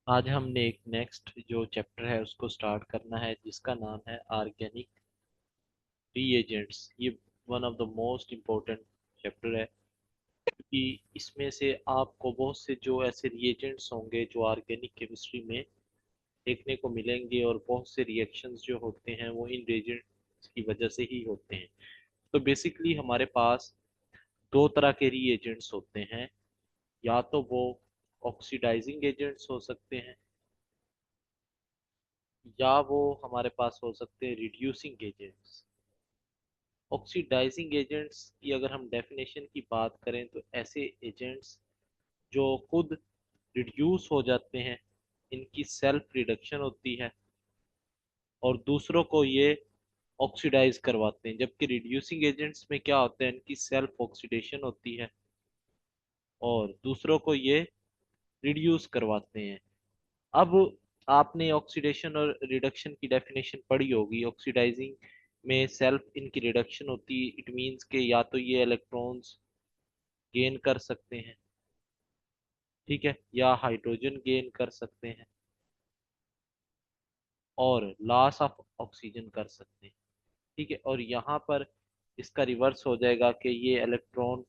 आज हमने एक नेक्स्ट जो चैप्टर है उसको स्टार्ट करना है जिसका नाम है ऑर्गेनिक रीएजेंट्स। ये one of the most important chapter है क्योंकि इसमें से आपको बहुत से जो ऐसे रिएजेंट्स होंगे जो ऑर्गेनिक केमिस्ट्री में देखने को मिलेंगे और बहुत से रिएक्शंस जो होते हैं वो इन रिएजेंट्स की वजह से ही होते हैं। तो बेसिकली हमारे पास दो तरह के रिएजेंट्स होते हैं, या तो वो ऑक्सीडाइजिंग एजेंट्स हो सकते हैं या वो हमारे पास हो सकते हैं रिड्यूसिंग एजेंट्स। ऑक्सीडाइजिंग एजेंट्स की अगर हम डेफिनेशन की बात करें तो ऐसे एजेंट्स जो खुद रिड्यूस हो जाते हैं, इनकी सेल्फ रिडक्शन होती है और दूसरों को ये ऑक्सीडाइज करवाते हैं। जबकि रिड्यूसिंग एजेंट्स में क्या होता है, इनकी सेल्फ ऑक्सीडेशन होती है और दूसरों को ये रिड्यूस करवाते हैं। अब आपने ऑक्सीडेशन और रिडक्शन की डेफिनेशन पढ़ी होगी। ऑक्सीडाइजिंग में सेल्फ इनकी रिडक्शन होती है, इट मींस के या तो ये इलेक्ट्रॉन्स गेन कर सकते हैं, ठीक है, या हाइड्रोजन गेन कर सकते हैं और लॉस ऑफ ऑक्सीजन कर सकते हैं, ठीक है। और यहाँ पर इसका रिवर्स हो जाएगा कि ये इलेक्ट्रॉन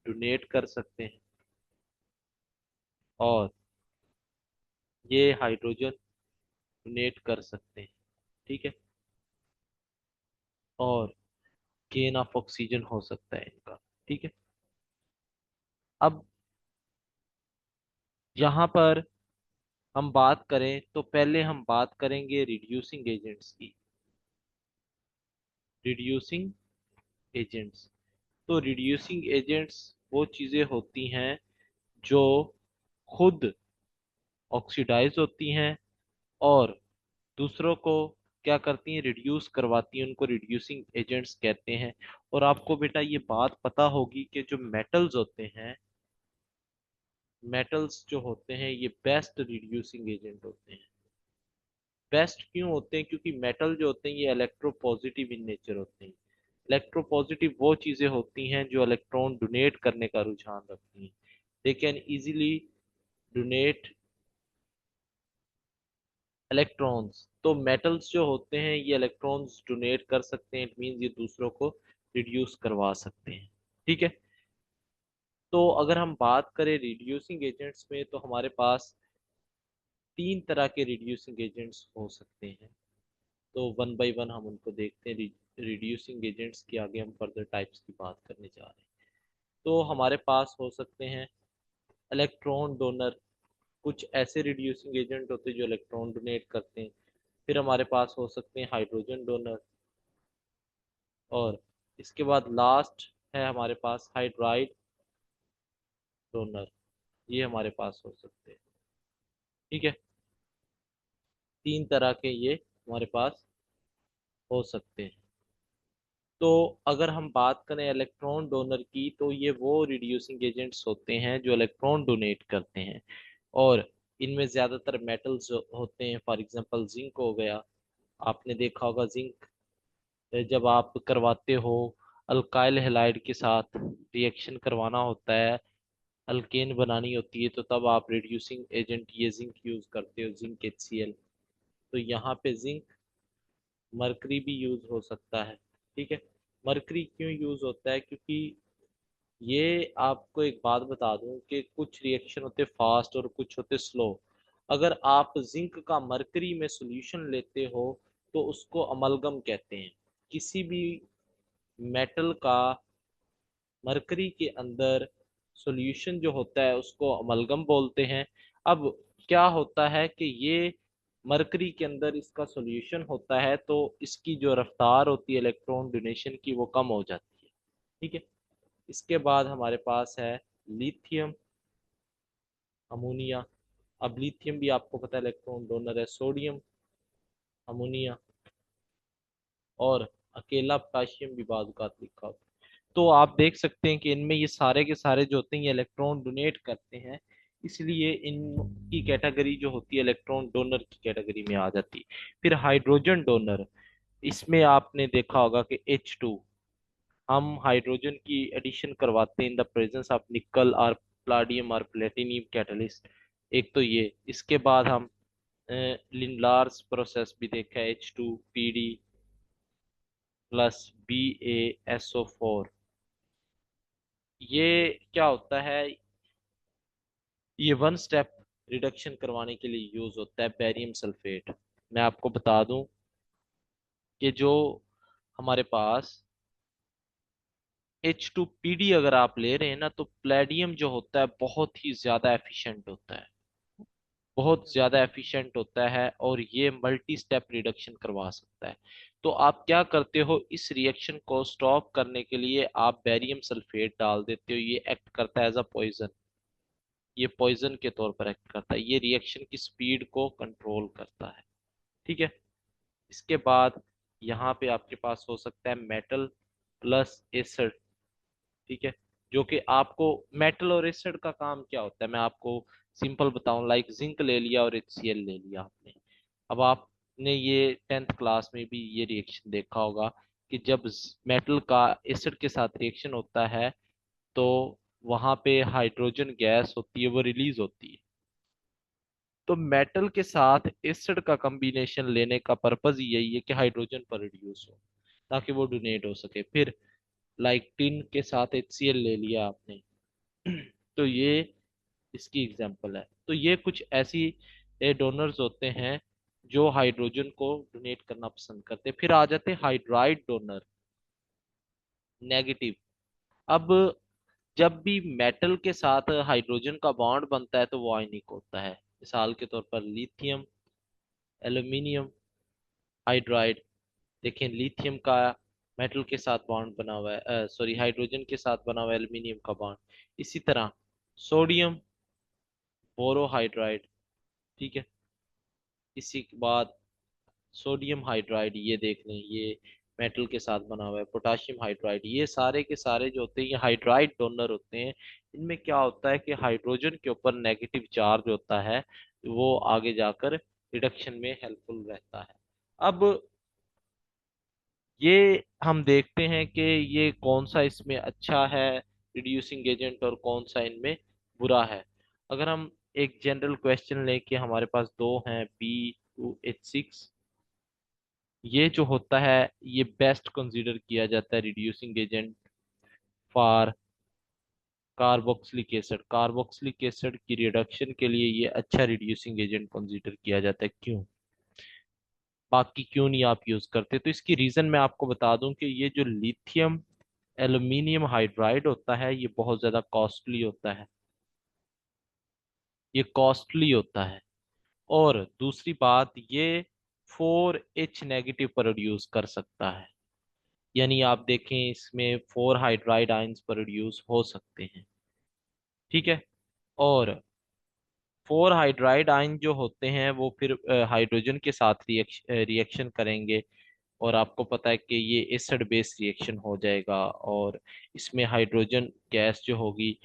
डोनेट कर सकते हैं और ये हाइड्रोजन डोनेट कर सकते हैं, ठीक है, और गेन ऑफ ऑक्सीजन हो सकता है इनका, ठीक है। अब यहाँ पर हम बात करें तो पहले हम बात करेंगे रिड्यूसिंग एजेंट्स की। रिड्यूसिंग एजेंट्स, तो रिड्यूसिंग एजेंट्स वो चीजें होती हैं जो खुद ऑक्सीडाइज होती हैं और दूसरों को क्या करती हैं, रिड्यूस करवाती हैं। उनको रिड्यूसिंग एजेंट्स कहते हैं। और आपको बेटा ये बात पता होगी कि जो मेटल्स होते हैं, मेटल्स जो होते हैं ये बेस्ट रिड्यूसिंग एजेंट होते हैं। बेस्ट क्यों होते हैं? क्योंकि मेटल जो होते हैं ये इलेक्ट्रोपॉजिटिव इन नेचर होते हैं। इलेक्ट्रोपॉजिटिव वो चीजें होती हैं जो इलेक्ट्रॉन डोनेट करने का रुझान रखती हैं। They can easily donate electrons. तो मेटल्स जो होते हैं ये इलेक्ट्रॉन्स डोनेट कर सकते हैं, इट मींस ये दूसरों को रिड्यूस करवा सकते हैं, ठीक है। तो अगर हम बात करें रिड्यूसिंग एजेंट्स में तो हमारे पास तीन तरह के रिड्यूसिंग एजेंट्स हो सकते हैं। तो वन बाय वन हम उनको देखते हैं। रिड्यूसिंग एजेंट्स के आगे हम फर्दर टाइप्स की बात करने जा रहे हैं। तो हमारे पास हो सकते हैं इलेक्ट्रॉन डोनर। कुछ ऐसे रिड्यूसिंग एजेंट होते हैं जो इलेक्ट्रॉन डोनेट करते हैं। फिर हमारे पास हो सकते हैं हाइड्रोजन डोनर और इसके बाद लास्ट है हमारे पास हाइड्राइड डोनर। ये हमारे पास हो सकते हैं, ठीक है। तीन तरह के ये हमारे पास हो सकते हैं। तो अगर हम बात करें इलेक्ट्रॉन डोनर की तो ये वो रिड्यूसिंग एजेंट्स होते हैं जो इलेक्ट्रॉन डोनेट करते हैं और इनमें ज़्यादातर मेटल्स होते हैं। फॉर एग्जांपल जिंक हो गया। आपने देखा होगा जिंक जब आप करवाते हो अल्काइल हैलाइड के साथ रिएक्शन करवाना होता है, अल्केन बनानी होती है, तो तब आप रिड्यूसिंग एजेंट ये जिंक यूज करते हो, जिंक HCl। तो यहाँ पे जिंक, मरकरी भी यूज हो सकता है, ठीक है। मरकरी क्यों यूज होता है? क्योंकि ये आपको एक बात बता दूं कि कुछ रिएक्शन होते फास्ट और कुछ होते स्लो। अगर आप जिंक का मरकरी में सॉल्यूशन लेते हो तो उसको अमलगम कहते हैं। किसी भी मेटल का मरकरी के अंदर सॉल्यूशन जो होता है उसको अमलगम बोलते हैं। अब क्या होता है कि ये मरकरी के अंदर इसका सॉल्यूशन होता है तो इसकी जो रफ्तार होती है इलेक्ट्रॉन डोनेशन की वो कम हो जाती है, ठीक है। इसके बाद हमारे पास है लिथियम अमोनिया। अब लिथियम भी आपको पता है इलेक्ट्रॉन डोनर है। सोडियम अमोनिया और अकेला पोटाशियम भी बाद लिखा होता है। तो आप देख सकते हैं कि इनमें ये सारे के सारे जो होते हैं ये इलेक्ट्रॉन डोनेट करते हैं, इसलिए इनकी कैटेगरी जो होती है इलेक्ट्रॉन डोनर की कैटेगरी में आ जाती है। फिर हाइड्रोजन डोनर, इसमें आपने देखा होगा कि H2, हम हाइड्रोजन की एडिशन करवाते हैं इन द प्रेजेंस ऑफ निकल और प्लाडियम और प्लेटिनियम कैटलिस्ट। एक तो ये, इसके बाद हम लिंडार्स प्रोसेस भी देखा है, H2PD प्लस BaSO4। ये क्या होता है, ये वन स्टेप रिडक्शन करवाने के लिए यूज होता है बेरियम सल्फेट। मैं आपको बता दूं कि जो हमारे पास H2PD अगर आप ले रहे हैं ना, तो प्लेडियम जो होता है बहुत ही ज्यादा एफिशिएंट होता है, बहुत ज्यादा एफिशिएंट होता है, और ये मल्टी स्टेप रिडक्शन करवा सकता है। तो आप क्या करते हो, इस रिएक्शन को स्टॉप करने के लिए आप बेरियम सल्फेट डाल देते हो, ये एक्ट करता है एज अ पॉइजन, ये पॉइजन के तौर पर एक्ट करता है, ये रिएक्शन की स्पीड को कंट्रोल करता है। ठीक है। इसके बाद यहाँ पे आपके पास हो सकता है मेटल प्लस एसिड। ठीक है। जो कि आपको, मेटल और एसिड का काम क्या होता है मैं आपको सिंपल बताऊं, लाइक जिंक ले लिया और HCl ले लिया आपने। अब आपने ये 10th क्लास में भी ये रिएक्शन देखा होगा कि जब मेटल का एसिड के साथ रिएक्शन होता है तो वहां पे हाइड्रोजन गैस होती है, वो रिलीज होती है। तो मेटल के साथ एसिड का कॉम्बिनेशन लेने का पर्पज यही है कि हाइड्रोजन पर रिड्यूस हो, ताकि वो डोनेट हो सके। फिर लाइक टिन के साथ HCl ले लिया आपने, तो ये इसकी एग्जांपल है। तो ये कुछ ऐसी डोनर्स होते हैं जो हाइड्रोजन को डोनेट करना पसंद करते हैं। फिर आ जाते हैं हाइड्राइड डोनर, नेगेटिव। अब जब भी मेटल के साथ हाइड्रोजन का बॉन्ड बनता है तो वो आयनिक होता है। मिसाल के तौर पर लिथियम एल्यूमिनियम हाइड्राइड। देखें लिथियम का मेटल के साथ बॉन्ड बना हुआ है, सॉरी हाइड्रोजन के साथ बना हुआ है एल्यूमिनियम का बॉन्ड। इसी तरह सोडियम बोरोहाइड्राइड। ठीक है। इसी के बाद सोडियम हाइड्राइड, ये देख लें, ये मेटल के साथ बना हुआ है। पोटाशियम हाइड्राइड, ये सारे के सारे जो होते हैं ये हाइड्राइड डोनर होते हैं। इनमें क्या होता है कि हाइड्रोजन के ऊपर नेगेटिव चार्ज होता है, वो आगे जाकर रिडक्शन में हेल्पफुल रहता है। अब ये हम देखते हैं कि ये कौन सा इसमें अच्छा है रिड्यूसिंग एजेंट और कौन सा इनमें बुरा है। अगर हम एक जनरल क्वेश्चन लें कि हमारे पास दो हैं B2H6, ये जो होता है ये बेस्ट कंसीडर किया जाता है reducing agent for carboxylic acid. Carboxylic acid की रिडक्शन के लिए ये अच्छा रिड्यूसिंग एजेंट कंसीडर किया जाता है। क्यों, बाकी क्यों नहीं आप यूज करते? तो इसकी रीजन मैं आपको बता दूं कि ये जो लिथियम एल्यूमिनियम हाइड्राइड होता है ये बहुत ज्यादा कॉस्टली होता है, ये कॉस्टली होता है। और दूसरी बात, ये 4H नेगेटिव प्रोड्यूस कर सकता है, यानी आप देखें इसमें 4 हाइड्राइड आयंस प्रोड्यूस हो सकते हैं। ठीक है। और 4 हाइड्राइड आयन जो होते हैं वो फिर हाइड्रोजन के साथ रिएक्शन करेंगे, और आपको पता है कि ये एसिड बेस रिएक्शन हो जाएगा, और इसमें हाइड्रोजन गैस जो होगी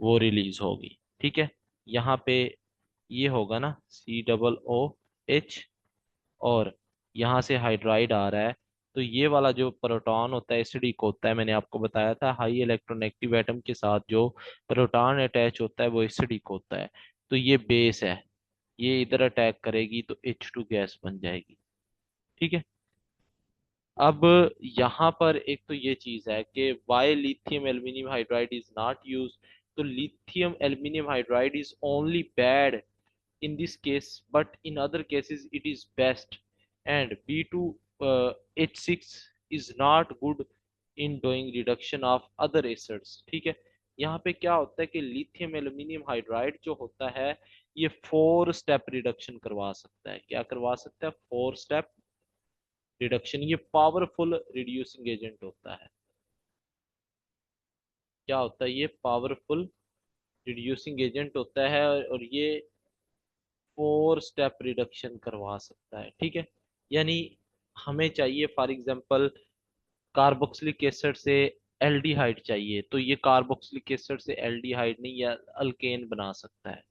वो रिलीज होगी। ठीक है। यहाँ पे ये होगा ना COOH, और यहाँ से हाइड्राइड आ रहा है, तो ये वाला जो प्रोटॉन होता है एसिडिक होता है। मैंने आपको बताया था हाई इलेक्ट्रोनेगेटिव एटम के साथ जो प्रोटॉन अटैच होता है वो एसिडिक होता है। तो ये बेस है, ये इधर अटैक करेगी तो H2 गैस बन जाएगी। ठीक है। अब यहाँ पर एक तो ये चीज है कि why lithium aluminium hydride is not use. तो lithium aluminium hydride is only bad in this case, but in other cases it is best. And B2H6 is not good in doing reduction of other acids। ठीक है। यहाँ पे क्या होता है कि lithium aluminium hydride जो होता है ये 4 स्टेप रिडक्शन करवा सकता है। क्या करवा सकता है? 4 स्टेप रिडक्शन। ये पावरफुल रिड्यूसिंग एजेंट होता है। क्या होता है? ये पावरफुल रिड्यूसिंग एजेंट होता है, और ये 4 स्टेप रिडक्शन करवा सकता है। ठीक है। यानी हमें चाहिए फॉर एग्जांपल कार्बोक्सिलिक एसिड से एल्डिहाइड चाहिए, तो ये कार्बोक्सिलिक एसिड से एल्डिहाइड नहीं या अल्केन बना सकता है,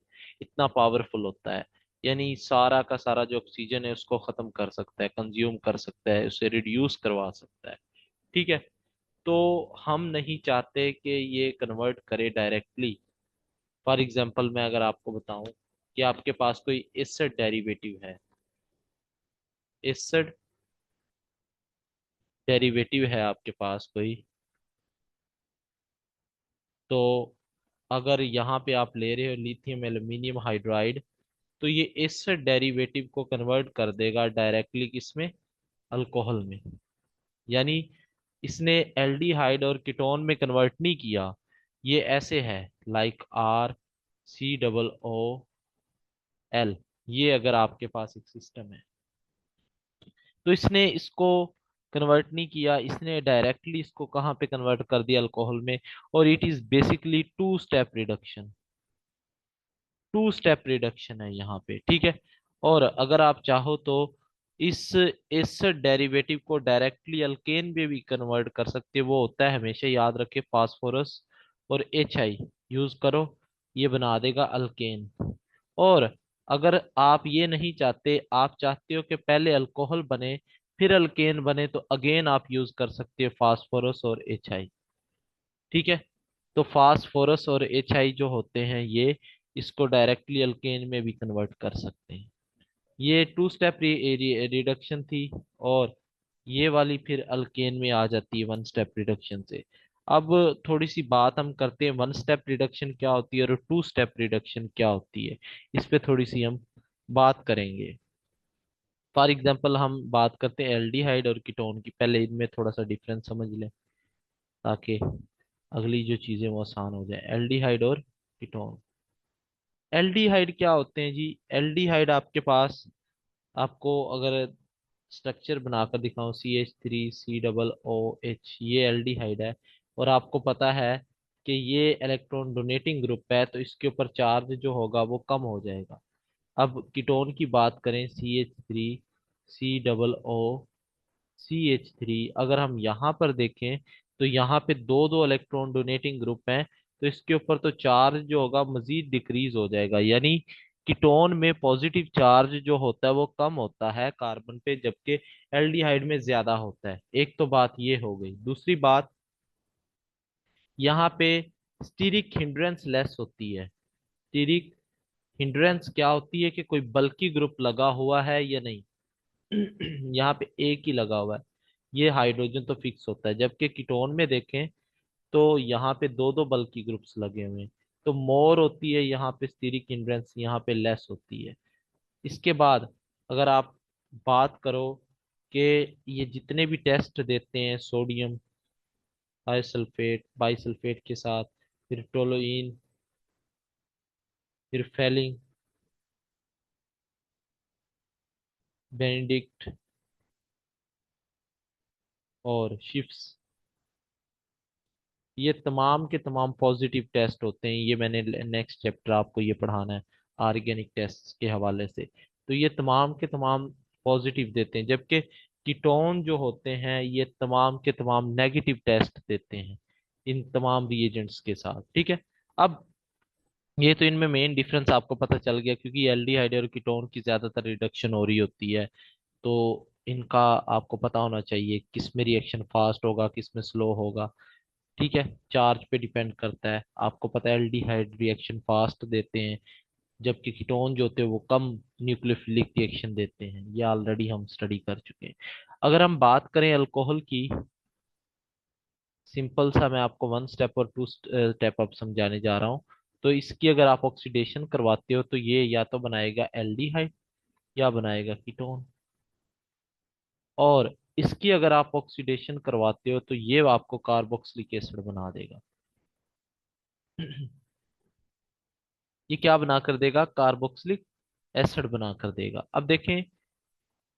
इतना पावरफुल होता है। यानी सारा का सारा जो ऑक्सीजन है उसको खत्म कर सकता है, कंज्यूम कर सकता है, उसे रिड्यूस करवा सकता है। ठीक है। तो हम नहीं चाहते कि ये कन्वर्ट करे डायरेक्टली। फॉर एग्जांपल मैं अगर आपको बताऊं कि आपके पास कोई एसिड डेरिवेटिव है, एसिड डेरिवेटिव है आपके पास कोई, तो अगर यहाँ पे आप ले रहे हो लिथियम एल्यूमिनियम हाइड्राइड, तो ये इस डेरिवेटिव को कन्वर्ट कर देगा डायरेक्टली किसमें, अल्कोहल में। यानी इसने एल्डिहाइड और कीटोन में कन्वर्ट नहीं किया, ये ऐसे है लाइक RCOO, ये अगर आपके पास एक सिस्टम है, तो इसने इसको कन्वर्ट नहीं किया, इसने डायरेक्टली इसको कहाँ पे कन्वर्ट कर दिया, अल्कोहल में। और it is basically two step reduction, two step reduction है यहाँ पे, ठीक है। और अगर आप चाहो तो इस डेरिवेटिव को डायरेक्टली अल्केन में भी कन्वर्ट कर सकते हो, वो होता है हमेशा याद रखे फास्फोरस और HI यूज करो, ये बना देगा अल्केन। और अगर आप ये नहीं चाहते, आप चाहते हो कि पहले अल्कोहल बने फिर अल्केन बने, तो अगेन आप यूज कर सकते हो फास्फोरस और HI, ठीक है। तो फास्फोरस और HI जो होते हैं ये इसको डायरेक्टली अल्केन में भी कन्वर्ट कर सकते हैं। ये टू स्टेप रिडक्शन थी, और ये वाली फिर अल्केन में आ जाती है वन स्टेप रिडक्शन से। अब थोड़ी सी बात हम करते हैं वन स्टेप रिडक्शन क्या होती है और टू स्टेप रिडक्शन क्या होती है, इस पे थोड़ी सी हम बात करेंगे। फॉर एग्जांपल हम बात करते हैं एल्डिहाइड और कीटोन की, पहले इनमें थोड़ा सा डिफरेंस समझ लें ताकि अगली जो चीजें वो आसान हो जाए। एल्डिहाइड और कीटोन, एल्डिहाइड क्या होते हैं जी, एल्डिहाइड आपके पास, आपको अगर स्ट्रक्चर बनाकर दिखाऊं, CH3COOH, ये एल्डिहाइड है। और आपको पता है कि ये इलेक्ट्रॉन डोनेटिंग ग्रुप है, तो इसके ऊपर चार्ज जो होगा वो कम हो जाएगा। अब कीटोन की बात करें, CH3COO, अगर हम यहाँ पर देखें तो यहाँ पे दो दो इलेक्ट्रॉन डोनेटिंग ग्रुप हैं, तो इसके ऊपर तो चार्ज जो होगा मजीद डिक्रीज हो जाएगा। यानी कीटोन में पॉजिटिव चार्ज जो होता है वो कम होता है कार्बन पे, जबकि एल्डिहाइड में ज्यादा होता है। एक तो बात ये हो गई। दूसरी बात, यहाँ पे स्टीरिक हिंड्रेंस लेस होती है। स्टीरिक हिंड्रेंस क्या होती है कि कोई बल्कि ग्रुप लगा हुआ है या नहीं। यहाँ पे एक ही लगा हुआ है, ये हाइड्रोजन तो फिक्स होता है, जबकि कीटोन में देखें तो यहाँ पे दो दो बल्कि ग्रुप्स लगे हुए हैं, तो मोर होती है यहाँ पे स्टीरिक हिंड्रेंस, यहाँ पे लेस होती है। इसके बाद अगर आप बात करो कि ये जितने भी टेस्ट देते हैं, सोडियम हाइसल्फेट बाइसल्फेट के साथ, फिर टोलोइन, फिर फेलिंग, बेनेडिक्ट और शिफ्स, ये तमाम के तमाम पॉजिटिव टेस्ट होते हैं। ये मैंने नेक्स्ट चैप्टर आपको ये पढ़ाना है ऑर्गेनिक टेस्ट के हवाले से। तो ये तमाम के तमाम पॉजिटिव देते हैं, जबकि कीटोन जो होते हैं ये तमाम के तमाम नेगेटिव टेस्ट देते हैं इन तमाम रिएजेंट्स के साथ, ठीक है। अब ये तो इनमें मेन डिफरेंस आपको पता चल गया, क्योंकि एल्डिहाइड और कीटोन की ज्यादातर रिडक्शन हो रही होती है, तो इनका आपको पता होना चाहिए किस में रिएक्शन फास्ट होगा किस में स्लो होगा, ठीक है। चार्ज पे डिपेंड करता है। आपको पता है एल्डिहाइड रिएक्शन फास्ट देते हैं, जबकि कीटोन जो होते हैं वो कम न्यूक्लियोफिलिक रिएक्शन देते हैं, ये ऑलरेडी हम स्टडी कर चुके हैं। अगर हम बात करें अल्कोहल की, सिंपल सा मैं आपको वन स्टेप और टू स्टेप अप समझाने जा रहा हूँ। तो इसकी अगर आप ऑक्सीडेशन करवाते हो तो ये या तो बनाएगा एल्डिहाइड या बनाएगा कीटोन। और इसकी अगर आप ऑक्सीडेशन करवाते हो तो ये आपको कार्बोक्सिलिक एसिड बना देगा। ये क्या बना कर देगा, कार्बोक्सिलिक एसिड बना कर देगा। अब देखें,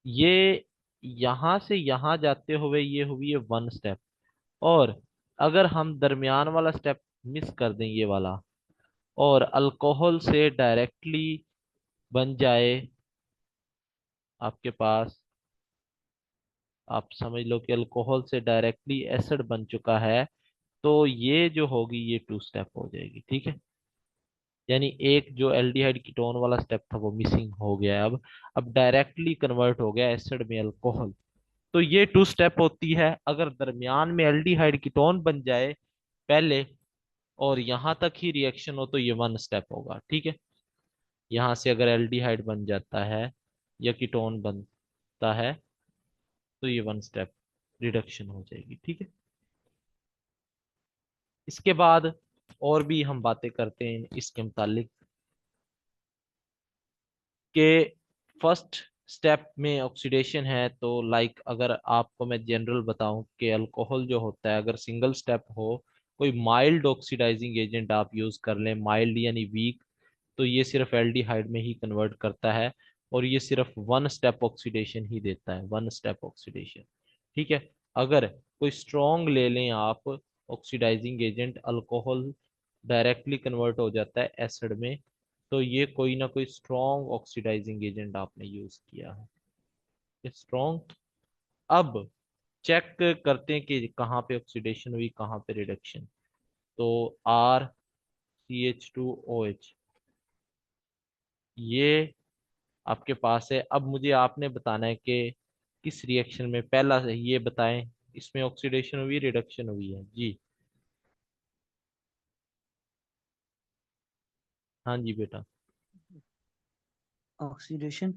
ये यहां से यहां जाते हुए ये हुई है वन स्टेप, और अगर हम दरमियान वाला स्टेप मिस कर दें ये वाला, और अल्कोहल से डायरेक्टली बन जाए आपके पास, आप समझ लो कि अल्कोहल से डायरेक्टली एसिड बन चुका है, तो ये जो होगी ये टू स्टेप हो जाएगी, ठीक है। यानी एक जो एल्डिहाइड कीटोन वाला स्टेप था वो मिसिंग हो गया है। अब डायरेक्टली कन्वर्ट हो गया एसिड में अल्कोहल, तो ये टू स्टेप होती है। अगर दरमियान में एल्डिहाइड कीटोन बन जाए पहले और यहां तक ही रिएक्शन हो तो ये वन स्टेप होगा, ठीक है। यहाँ से अगर एल्डिहाइड बन जाता है या कीटोन बनता है तो ये वन स्टेप रिडक्शन हो जाएगी। ठीक है, इसके बाद और भी हम बातें करते हैं इसके मुतालिक के फर्स्ट स्टेप में ऑक्सीडेशन है। तो लाइक अगर आपको मैं जनरल बताऊं कि अल्कोहल जो होता है, अगर सिंगल स्टेप हो, कोई माइल्ड ऑक्सीडाइजिंग एजेंट आप यूज कर लें, माइल्ड यानी वीक, तो ये सिर्फ एल्डिहाइड में ही कन्वर्ट करता है और ये सिर्फ वन स्टेप ऑक्सीडेशन ही देता है, वन स्टेप ऑक्सीडेशन। ठीक है, अगर कोई स्ट्रॉन्ग ले लें आप oxidising agent, alcohol directly convert हो जाता है एसिड में, तो ये कोई ना कोई स्ट्रॉन्ग ऑक्सीडाइजिंग एजेंट आपने यूज किया है, स्ट्रॉन्ग। अब चेक करते हैं कि कहाँ पे ऑक्सीडेशन हुई, कहाँ पे रिडक्शन। तो RCH2OH ये आपके पास है। अब मुझे आपने बताना है कि किस रिएक्शन में, पहला से ये बताएं, इसमें ऑक्सीडेशन हुई रिडक्शन हुई है जी। हाँ जी बेटा। ऑक्सीडेशन।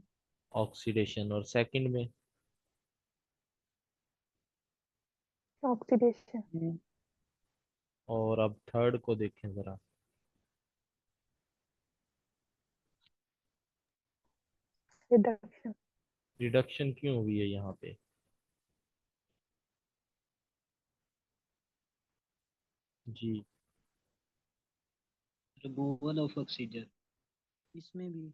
ऑक्सीडेशन, और सेकंड में? ऑक्सीडेशन। और अब थर्ड को देखें जरा। रिडक्शन। रिडक्शन क्यों हुई है यहाँ पे? जी रिमूवल ऑफ ऑक्सीजन इसमें भी।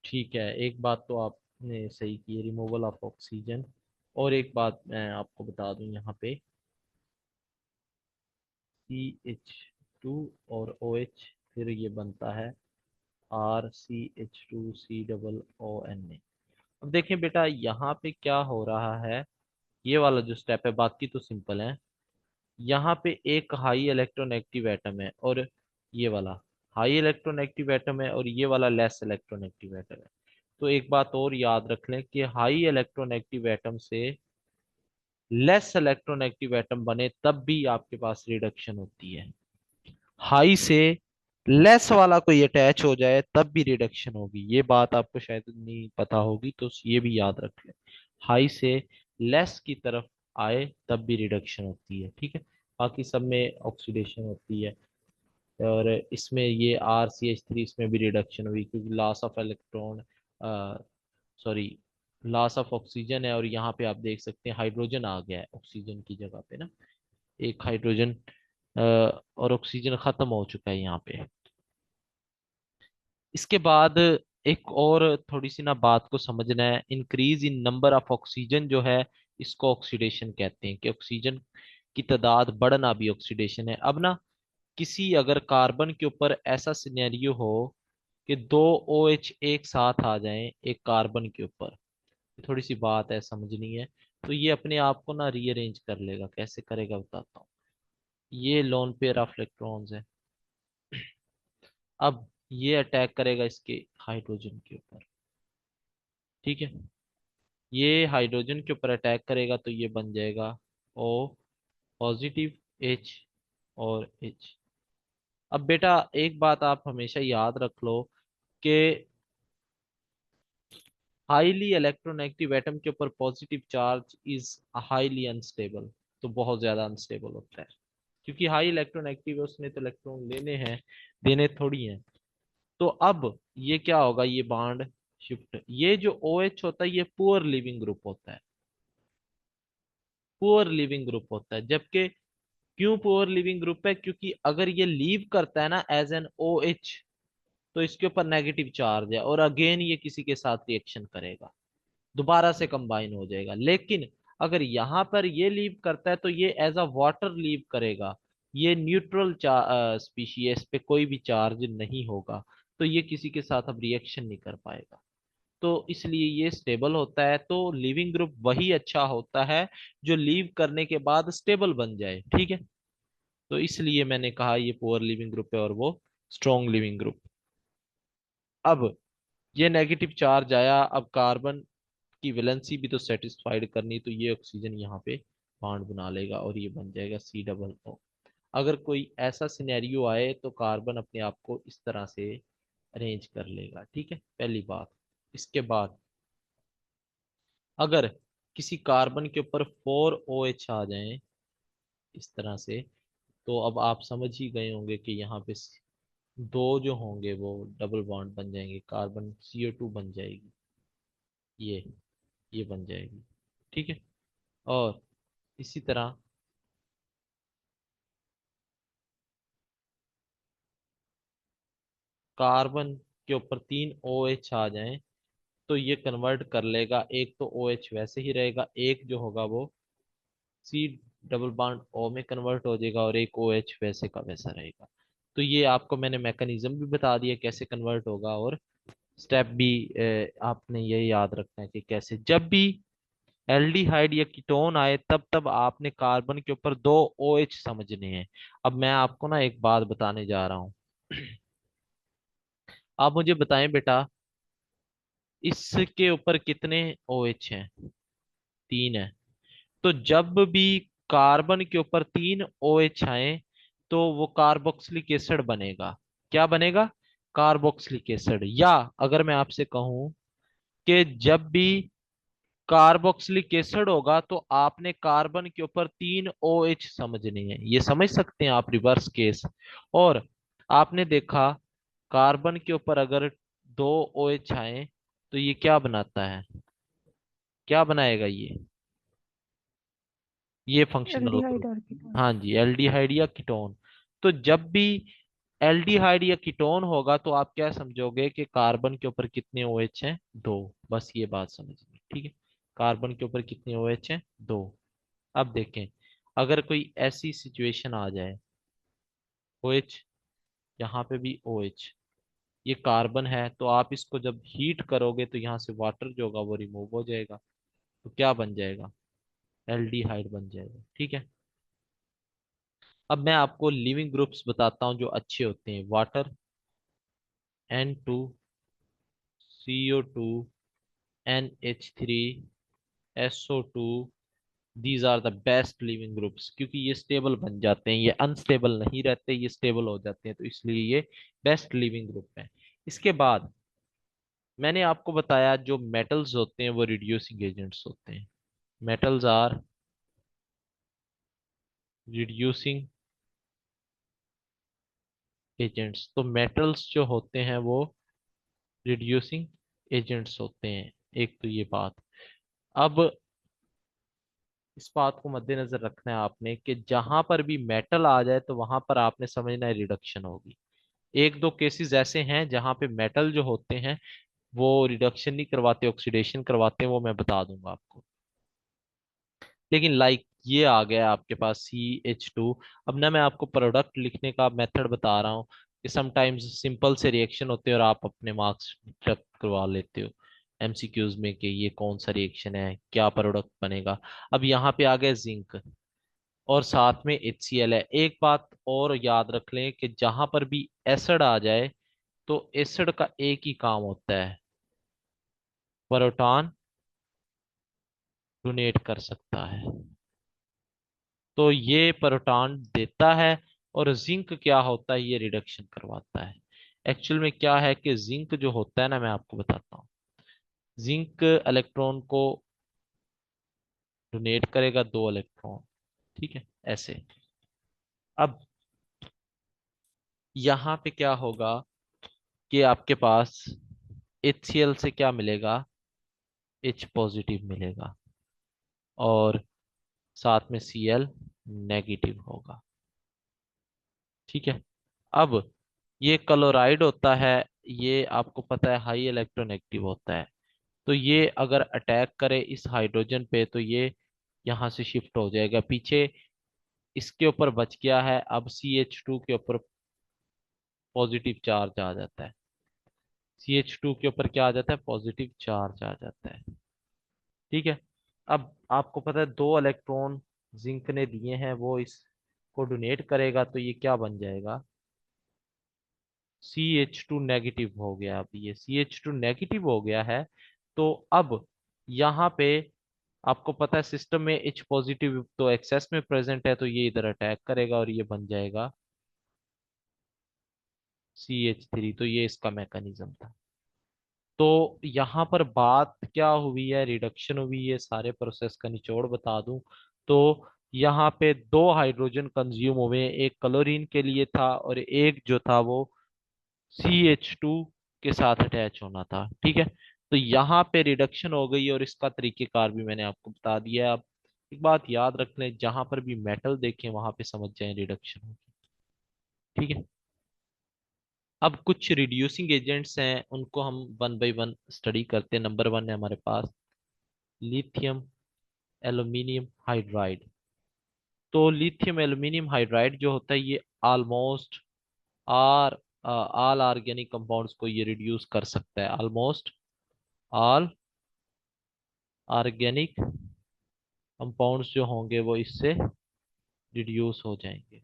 ठीक है, एक बात तो आपने सही की, रिमूवल ऑफ ऑक्सीजन। और एक बात मैं आपको बता दूं यहाँ पे, CH2 और OH, फिर ये बनता है RCH2COO। अब देखें बेटा, यहाँ पे क्या हो रहा है, ये वाला जो स्टेप है, बाकी तो सिंपल है। यहाँ पे एक हाई इलेक्ट्रोनेगेटिव एटम है और ये वाला हाई इलेक्ट्रोनेगेटिव एटम है और ये वाला लेस इलेक्ट्रोनेगेटिव एटम है। तो एक बात और याद रख लें कि हाई इलेक्ट्रोनेगेटिव एटम से लेस इलेक्ट्रोनेगेटिव एटम बने तब भी आपके पास रिडक्शन होती है। हाई से लेस वाला कोई अटैच हो जाए तब भी रिडक्शन होगी, ये बात आपको शायद नहीं पता होगी, तो ये भी याद रख लें। हाई से लेस की तरफ आए तब भी रिडक्शन होती है। ठीक है, बाकी सब में ऑक्सीडेशन होती है। और इसमें ये RCH3, इसमें भी रिडक्शन हुई क्योंकि loss of electron, sorry, loss of oxygen है। और यहाँ पे आप देख सकते हैं हाइड्रोजन आ गया है ऑक्सीजन की जगह पे ना, एक हाइड्रोजन, और ऑक्सीजन खत्म हो चुका है यहाँ पे। इसके बाद एक और थोड़ी सी ना बात को समझना है, increase in number of oxygen जो है, इसको ऑक्सीडेशन कहते हैं, कि ऑक्सीजन की तादाद बढ़ना भी ऑक्सीडेशन है। अब ना किसी अगर कार्बन के ऊपर ऐसा सिनेरियो हो कि दो OH एक साथ आ जाएं एक कार्बन के ऊपर, थोड़ी सी बात है समझनी है, तो ये अपने आप को ना रीअरेंज कर लेगा। कैसे करेगा बताता हूँ। ये लोन पेयर ऑफ इलेक्ट्रॉन्स है। अब ये अटैक करेगा इसके हाइड्रोजन के ऊपर। ठीक है, ये हाइड्रोजन के ऊपर अटैक करेगा तो ये बन जाएगा O पॉजिटिव, H और H। अब बेटा एक बात आप हमेशा याद रख लो कि हाईली इलेक्ट्रोनेगेटिव एटम के ऊपर positive charge is highly unstable, तो बहुत ज्यादा अनस्टेबल होता है, क्योंकि हाई इलेक्ट्रोनेगेटिव है, उसने तो इलेक्ट्रॉन लेने हैं, देने थोड़ी हैं। तो अब ये क्या होगा, ये बॉन्ड शिफ्ट, ये जो OH होता है ये पुअर लिविंग ग्रुप होता है, पुअर लिविंग ग्रुप होता है। जबकि क्यों पुअर लिविंग ग्रुप है, क्योंकि अगर ये लीव करता है ना एज एन OH, तो इसके ऊपर नेगेटिव चार्ज है और अगेन ये किसी के साथ रिएक्शन करेगा, दोबारा से कंबाइन हो जाएगा। लेकिन अगर यहाँ पर ये लीव करता है तो ये एज अ वाटर लीव करेगा, ये न्यूट्रल स्पीशीज पे कोई भी चार्ज नहीं होगा, तो ये किसी के साथ अब रिएक्शन नहीं कर पाएगा, तो इसलिए ये स्टेबल होता है। तो लिविंग ग्रुप वही अच्छा होता है जो लीव करने के बाद स्टेबल बन जाए। ठीक है, तो इसलिए मैंने कहा ये पुअर लिविंग ग्रुप है और वो स्ट्रॉन्ग लिविंग ग्रुप। अब ये नेगेटिव चार्ज आया, अब कार्बन की वैलेंसी भी तो सेटिस्फाइड करनी, तो ये ऑक्सीजन यहाँ पे बॉन्ड बना लेगा और ये बन जाएगा C डबल O। अगर कोई ऐसा सिनेरियो आए तो कार्बन अपने आप को इस तरह से अरेंज कर लेगा। ठीक है, पहली बात। इसके बाद अगर किसी कार्बन के ऊपर 4 OH आ जाएं इस तरह से, तो अब आप समझ ही गए होंगे कि यहाँ पे दो जो होंगे वो डबल बॉन्ड बन जाएंगे, कार्बन CO2 बन जाएगी, ये ये बन जाएगी। ठीक है, और इसी तरह कार्बन के ऊपर 3 OH आ जाएं तो ये कन्वर्ट कर लेगा, एक तो OH वैसे ही रहेगा, एक जो होगा वो C डबल बॉन्ड O में कन्वर्ट हो जाएगा, और एक OH वैसे का वैसा रहेगा। तो ये आपको मैंने मैकेनिज्म भी बता दिया कैसे कन्वर्ट होगा, और स्टेप भी आपने ये याद रखना है कि कैसे जब भी एल्डिहाइड या कीटोन आए तब तब आपने कार्बन के ऊपर 2 OH समझने हैं। अब मैं आपको ना एक बात बताने जा रहा हूँ। आप मुझे बताएं बेटा, इसके ऊपर कितने OH हैं? 3 है। तो जब भी कार्बन के ऊपर 3 OH आए तो वो कार्बोक्सिलिक एसिड बनेगा। क्या बनेगा? Carboxylic acid. या अगर मैं आपसे कहूं कि जब भी कार्बोक्सिलिक एसिड होगा तो आपने कार्बन के ऊपर 3 OH समझने हैं, ये समझ सकते हैं आप रिवर्स केस। और आपने देखा कार्बन के ऊपर अगर 2 OH आए तो ये क्या बनाता है, क्या बनाएगा ये फंक्शनल एल्डिहाइड ग्रुप। और कीटोन। हाँ जी, एल्डिहाइड या कीटोन। तो जब भी एल्डिहाइड या कीटोन होगा तो आप क्या समझोगे कि कार्बन के ऊपर कितने OH हैं? 2। बस ये बात समझिए। ठीक है, कार्बन के ऊपर कितने OH हैं? 2। अब देखें, अगर कोई ऐसी सिचुएशन आ जाए, OH, यहाँ पे भी OH, ये कार्बन है, तो आप इसको जब हीट करोगे तो यहाँ से वाटर जो होगा वो रिमूव हो जाएगा, तो क्या बन जाएगा? एल्डिहाइड बन जाएगा। ठीक है, अब मैं आपको लिविंग ग्रुप्स बताता हूँ जो अच्छे होते हैं। Water, N2, CO2, NH3, SO2, these are the best leaving groups, क्योंकि ये स्टेबल बन जाते हैं, ये अनस्टेबल नहीं रहते, ये स्टेबल हो जाते हैं, तो इसलिए ये बेस्ट लिविंग ग्रुप है। इसके बाद मैंने आपको बताया जो मेटल्स होते हैं वो रिड्यूसिंग एजेंट्स होते हैं। Metals are reducing agents. तो मेटल्स जो होते हैं वो रिड्यूसिंग एजेंट्स होते हैं। एक तो ये बात। अब इस बात को मद्देनजर रखना है आपने कि जहां पर भी मेटल आ जाए तो वहां पर आपने समझना है रिडक्शन होगी। एक दो केसेस ऐसे हैं जहां पे मेटल जो होते हैं वो रिडक्शन नहीं करवाते, ऑक्सीडेशन करवाते हैं, वो मैं बता दूंगा आपको। लेकिन लाइक ये आ गया आपके पास CH2। अब ना मैं आपको प्रोडक्ट लिखने का मेथड बता रहा हूँ कि समटाइम्स सिंपल से रिएक्शन होते हैं और आप अपने मार्क्स चेक करवा लेते हो MCQs में कि ये कौन सा रिएक्शन है, क्या प्रोडक्ट बनेगा। अब यहाँ पे आ गया जिंक, और साथ में HCl है। एक बात और याद रख लें कि जहां पर भी एसिड आ जाए तो एसिड का एक ही काम होता है, प्रोटॉन डोनेट कर सकता है। तो ये प्रोटॉन देता है, और जिंक क्या होता है, ये रिडक्शन करवाता है। एक्चुअल में क्या है कि जिंक जो होता है ना, मैं आपको बताता हूँ। जिंक इलेक्ट्रॉन को डोनेट करेगा, 2 इलेक्ट्रॉन। ठीक है, ऐसे। अब यहाँ पे क्या होगा कि आपके पास HCl से क्या मिलेगा? H पॉजिटिव मिलेगा, और साथ में Cl नेगेटिव होगा। ठीक है, अब ये क्लोराइड होता है, ये आपको पता है हाई इलेक्ट्रोनेगेटिव होता है। तो ये अगर अटैक करे इस हाइड्रोजन पे तो ये यहाँ से शिफ्ट हो जाएगा पीछे, इसके ऊपर बच गया है। अब CH2 के ऊपर पॉजिटिव चार्ज आ जाता है, CH2 के ऊपर क्या आ जाता है? पॉजिटिव चार्ज आ जाता है। ठीक है, अब आपको पता है 2 इलेक्ट्रॉन जिंक ने दिए हैं, वो इसको डोनेट करेगा, तो ये क्या बन जाएगा? CH2 नेगेटिव हो गया। अब ये CH2 नेगेटिव हो गया है, तो अब यहाँ पे आपको पता है सिस्टम में H पॉजिटिव तो एक्सेस में प्रेजेंट है, तो ये इधर अटैक करेगा और ये बन जाएगा CH3। तो ये इसका मैकेनिज्म था। तो यहाँ पर बात क्या हुई है, रिडक्शन हुई है, सारे प्रोसेस का निचोड़ बता दूं तो यहाँ पे दो हाइड्रोजन कंज्यूम हुए, एक क्लोरीन के लिए था और एक जो था वो CH2 के साथ अटैच होना था। ठीक है, तो यहाँ पे रिडक्शन हो गई और इसका तरीकेकार भी मैंने आपको बता दिया है। अब एक बात याद रख लें, जहां पर भी मेटल देखें वहां पे समझ जाएं रिडक्शन होगी। ठीक है, अब कुछ रिड्यूसिंग एजेंट्स हैं, उनको हम वन बाय वन स्टडी करते हैं। नंबर वन है हमारे पास लिथियम एल्यूमिनियम हाइड्राइड। तो लिथियम एल्यूमिनियम हाइड्राइड जो होता है ये almost are all organic compounds को ये रिड्यूस कर सकता है। ऑलमोस्ट ऑल ऑर्गेनिक कंपाउंड्स जो होंगे वो इससे रिड्यूस हो जाएंगे,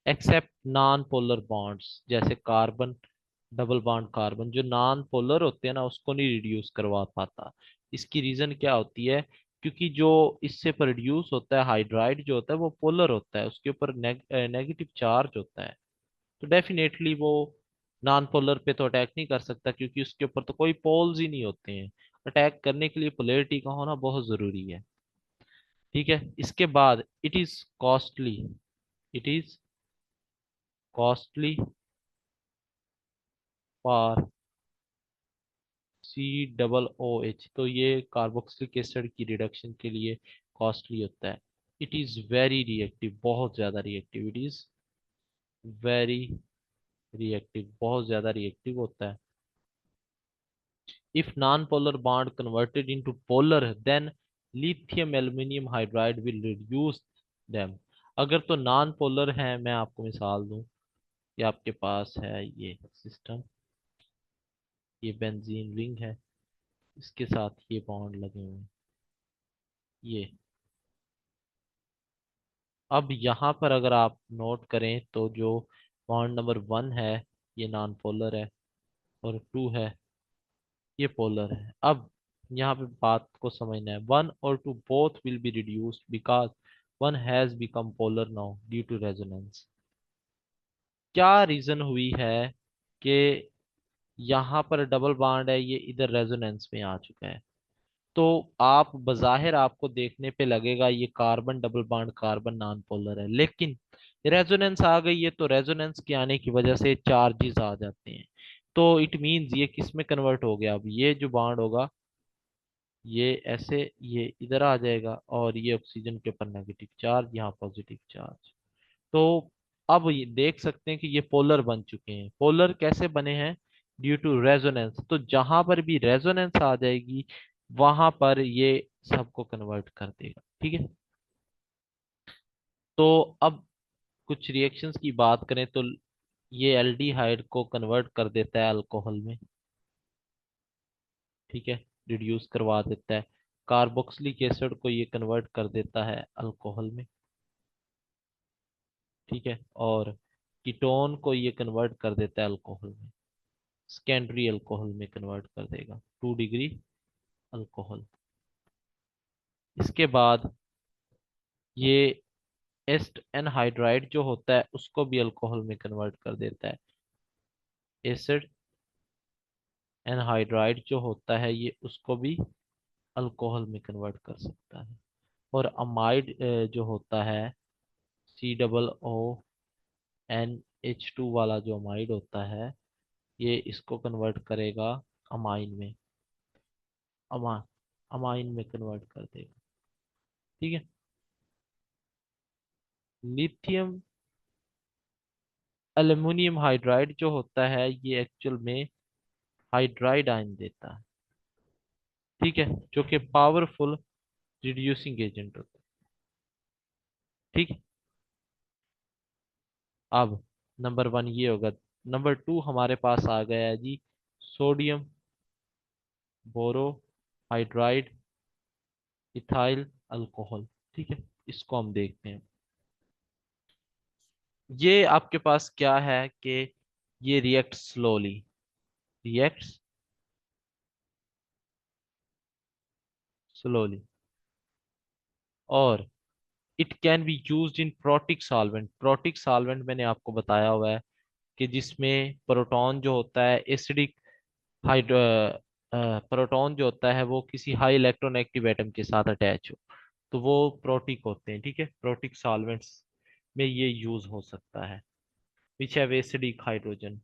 एक्सेप्ट नॉन पोलर बॉन्ड्स, जैसे कार्बन डबल बॉन्ड कार्बन जो नॉन पोलर होते हैं ना उसको नहीं रिड्यूस करवा पाता। इसकी रीजन क्या होती है, क्योंकि जो इससे प्रोड्यूस होता है हाइड्राइड जो होता है वो पोलर होता है, उसके ऊपर नेगेटिव चार्ज होता है। तो डेफिनेटली वो नॉन पोलर पे तो अटैक नहीं कर सकता, क्योंकि उसके ऊपर तो कोई पोल्स ही नहीं होते हैं। अटैक करने के लिए पोलैरिटी का होना बहुत जरूरी है। ठीक है, इसके बाद it is costly for COOH, तो ये कार्बोक्सिलिक एसिड की रिडक्शन के लिए कॉस्टली होता है। इट इज वेरी रिएक्टिव, बहुत ज्यादा reactive. It is very reactive, बहुत ज्यादा रिएक्टिव होता है। If non polar bond converted into polar then lithium aluminium hydride will reduce them. अगर तो नॉन पोलर है, मैं आपको मिसाल दूं कि आपके पास है ये सिस्टम, ये बेंजीन रिंग है, इसके साथ ये बॉन्ड लगे हुए हैं ये। अब यहाँ पर अगर आप नोट करें तो जो बॉन्ड नंबर 1 है ये नॉन पोलर है और 2 है ये पोलर है। अब यहाँ पे बात को समझना है, 1 और 2 both will be reduced because 1 has become polar now due to resonance. क्या रीजन हुई है कि यहाँ पर डबल बॉन्ड है, ये इधर रेजोनेंस में आ चुका है। तो आप बज़ाहिर आपको देखने पे लगेगा ये carbon double bond carbon non polar है, लेकिन रेजोनेंस आ गई है, तो रेजोनेंस के आने की वजह से चार्जेस आ जाते हैं। तो इट मींस ये किस में कन्वर्ट हो गया, अब ये जो बॉन्ड होगा ये ऐसे ये इधर आ जाएगा और ये ऑक्सीजन के ऊपर नेगेटिव चार्ज, यहाँ पॉजिटिव चार्ज। तो अब ये देख सकते हैं कि ये पोलर बन चुके हैं। पोलर कैसे बने हैं, ड्यू टू रेजोनेंस। तो जहां पर भी रेजोनेंस आ जाएगी वहां पर ये सबको कन्वर्ट कर देगा। ठीक है, तो अब कुछ रिएक्शंस की बात करें तो ये एल्डिहाइड को कन्वर्ट कर देता है अल्कोहल में। ठीक है, रिड्यूस करवा देता है। कार्बोक्सिलिक एसिड को ये कन्वर्ट कर देता है अल्कोहल में। ठीक है, और कीटोन को ये कन्वर्ट कर देता है अल्कोहल में, सेकेंडरी अल्कोहल में कन्वर्ट कर देगा, 2 डिग्री अल्कोहल। इसके बाद ये एस्ट एनहाइड्राइड जो होता है उसको भी अल्कोहल में कन्वर्ट कर देता है। एसिड एनहाइड्राइड जो होता है ये उसको भी अल्कोहल में कन्वर्ट कर सकता है। और अमाइड जो होता है COONH2 वाला जो अमाइड होता है ये इसको कन्वर्ट करेगा अमाइन में, अमा अमाइन में कन्वर्ट कर देगा। ठीक है, लिथियम एल्युमिनियम हाइड्राइड जो होता है ये एक्चुअल में हाइड्राइड आयन देता है। ठीक है, जो कि पावरफुल रिड्यूसिंग एजेंट होता है। ठीक है, अब नंबर 1 ये होगा। नंबर 2 हमारे पास आ गया है जी सोडियम बोरो हाइड्राइड इथाइल अल्कोहल। ठीक है, इसको हम देखते हैं। ये आपके पास क्या है कि ये रिएक्ट्स स्लोली। और it can be used in protic solvent. Protic solvent मैंने आपको बताया हुआ है कि जिसमें प्रोटॉन जो होता है एसिडिक हाइड्रो प्रोटॉन जो होता है वो किसी हाई इलेक्ट्रोनेगेटिव एटम के साथ अटैच हो, तो वो प्रोटिक होते हैं। ठीक है, प्रोटिक सॉल्वेंट्स में ये यूज हो सकता है, विच हैव एसिडिक हाइड्रोजन।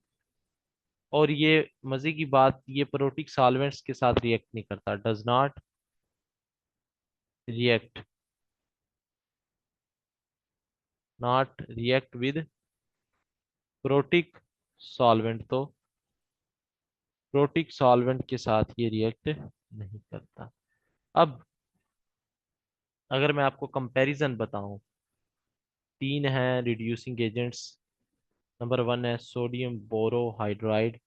और ये मजे की बात, ये प्रोटिक सॉल्वेंट्स के साथ रिएक्ट नहीं करता, does not react, not react with protic solvent. तो प्रोटिक सॉल्वेंट के साथ ये रिएक्ट नहीं करता। अब अगर मैं आपको कंपैरिजन बताऊं, तीन हैं रिड्यूसिंग एजेंट्स। नंबर वन है सोडियम बोरोहाइड्राइड,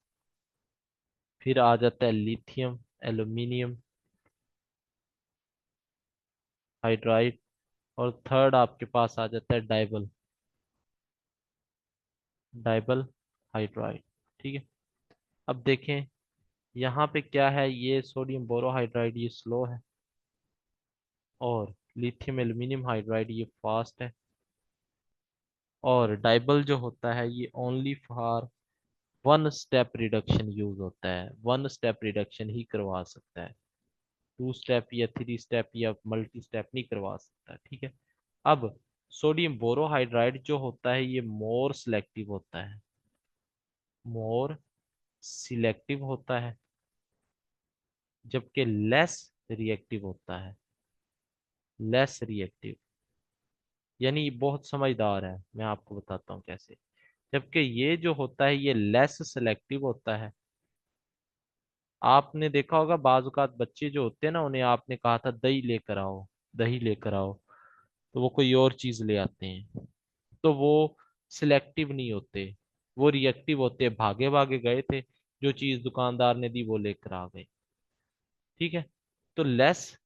फिर आ जाता है लिथियम एल्यूमिनियम हाइड्राइड, और थर्ड आपके पास आ जाता है डाइबल डाइबल हाइड्राइड। ठीक है, अब देखें यहाँ पे क्या है, ये सोडियम बोरोहाइड्राइड ये स्लो है, और लिथियम एल्यूमिनियम हाइड्राइड ये फास्ट है, और डाइबल जो होता है ये only for one step reduction use होता है, वन स्टेप रिडक्शन ही करवा सकता है, टू स्टेप या थ्री स्टेप या मल्टी स्टेप नहीं करवा सकता। ठीक है, अब सोडियम बोरोहाइड्राइड जो होता है ये मोर सिलेक्टिव होता है, मोर सिलेक्टिव होता है, जबकि लेस रिएक्टिव होता है, लेस रिएक्टिव। यानी ये बहुत समझदार है, मैं आपको बताता हूँ कैसे। जबकि ये जो होता है ये लेस सिलेक्टिव होता है। आपने देखा होगा बाज़ औक़ात बच्चे जो होते हैं ना, उन्हें आपने कहा था दही लेकर आओ, दही लेकर आओ, तो वो कोई और चीज ले आते हैं, तो वो सिलेक्टिव नहीं होते, वो रिएक्टिव होते, भागे भागे गए थे, जो चीज दुकानदार ने दी वो लेकर आ गए। ठीक है, तो लेस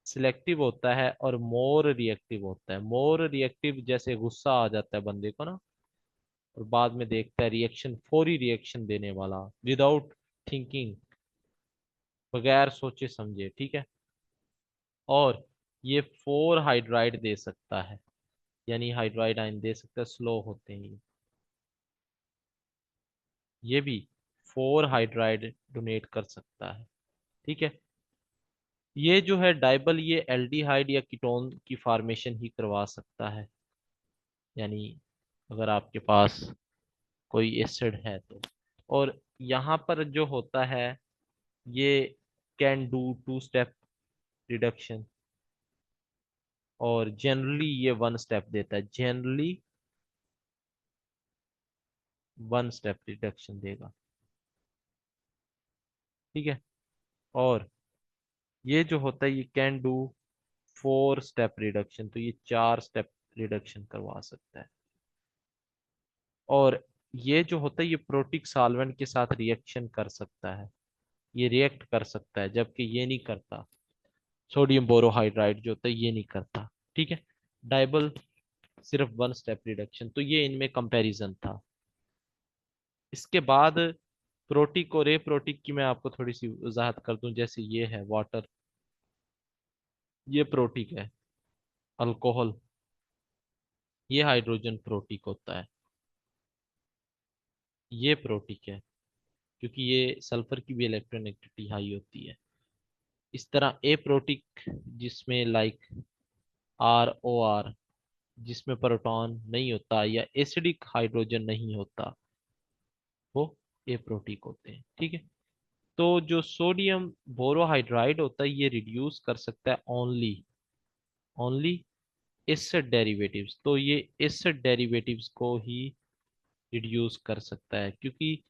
सिलेक्टिव होता है और मोर रिएक्टिव होता है। मोर रिएक्टिव जैसे गुस्सा आ जाता है बंदे को ना, और बाद में देखता है रिएक्शन, फौरी रिएक्शन देने वाला, विदाउट थिंकिंग, बगैर सोचे समझे। ठीक है, और ये फोर हाइड्राइड दे सकता है, यानी हाइड्राइड आयन दे सकता है, स्लो होते हैं ये भी फोर हाइड्राइड डोनेट कर सकता है। ठीक है, ये जो है डाइबल ये एल्डिहाइड या कीटोन की फॉर्मेशन ही करवा सकता है, यानी अगर आपके पास कोई एसिड है तो। और यहाँ पर जो होता है ये can do two step reduction, और जनरली ये वन स्टेप देता है, जनरली वन स्टेप रिडक्शन देगा। ठीक है, और ये जो होता है ये can do four step reduction, तो ये चार स्टेप रिडक्शन करवा सकता है। और ये जो होता है ये प्रोटिक सॉल्वेंट के साथ रिएक्शन कर सकता है, ये रिएक्ट कर सकता है, जबकि ये नहीं करता, सोडियम बोरोहाइड्राइड जो होता है ये नहीं करता। ठीक है, डाइबल सिर्फ वन स्टेप रिडक्शन, तो ये इनमें कंपैरिजन था। इसके बाद प्रोटिक और एप्रोटिक की मैं आपको थोड़ी सी वजाहत कर दूं। जैसे ये है वाटर, ये प्रोटिक है, अल्कोहल ये हाइड्रोजन प्रोटिक होता है, ये प्रोटिक है क्योंकि ये सल्फर की भी इलेक्ट्रोनेगेटिविटी हाई होती है। इस तरह ए प्रोटिक जिसमें लाइक ROR, जिसमें प्रोटॉन नहीं होता या एसिडिक हाइड्रोजन नहीं होता, वो ए प्रोटिक होते हैं। ठीक है, तो जो सोडियम बोरोहाइड्राइड होता है ये रिड्यूस कर सकता है ओनली ओनली एसिड डेरिवेटिव्स, तो ये एसिड डेरिवेटिव्स को ही रिड्यूस कर सकता है, क्योंकि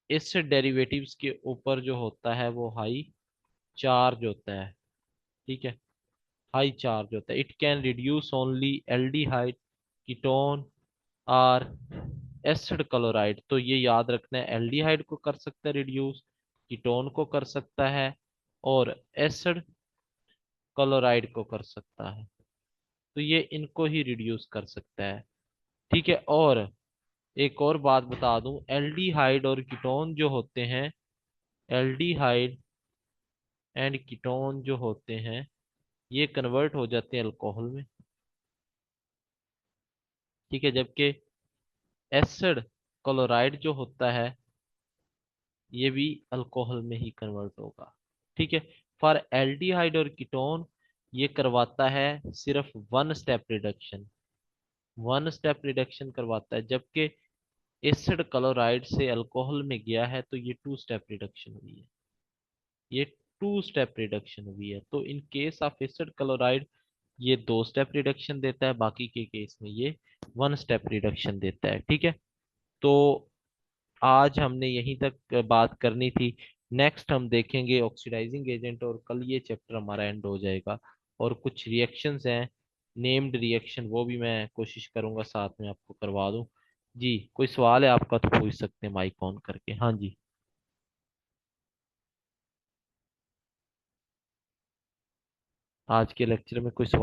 एसिड डेरिवेटिव्स के ऊपर जो होता है वो हाई चार्ज होता है। ठीक है, हाई चार्ज होता है। It can reduce only aldehyde ketone और एसिड क्लोराइड, तो ये याद रखना है, एल्डिहाइड को कर सकता है रिड्यूस, कीटोन को कर सकता है, और एसिड क्लोराइड को कर सकता है, तो ये इनको ही रिड्यूस कर सकता है। ठीक है, और एक और बात बता दूं, एल्डिहाइड और कीटोन जो होते हैं, एल्डिहाइड एंड कीटोन जो होते हैं ये कन्वर्ट हो जाते हैं अल्कोहल में। ठीक है, जबकि एसिड क्लोराइड जो होता है ये भी अल्कोहल में ही कन्वर्ट होगा। ठीक है। फॉर एल्डिहाइड और कीटोन ये करवाता है सिर्फ one step reduction, one step reduction करवाता है, जबकि एसिड क्लोराइड से अल्कोहल में गया है तो ये टू स्टेप रिडक्शन हुई है, ये टू स्टेप रिडक्शन हुई है। तो in case of acid chloride ये दो स्टेप रिडक्शन देता है, बाकी के केस में ये वन स्टेप रिडक्शन देता है। ठीक है। तो आज हमने यहीं तक बात करनी थी। नेक्स्ट हम देखेंगे ऑक्सीडाइजिंग एजेंट, और कल ये चैप्टर हमारा एंड हो जाएगा। और कुछ रिएक्शंस हैं, नेम्ड रिएक्शन, वो भी मैं कोशिश करूंगा साथ में आपको करवा दूं। जी, कोई सवाल है आपका तो पूछ सकते हैं माइक ऑन करके। हाँ जी, आज के लेक्चर में कोई सवाल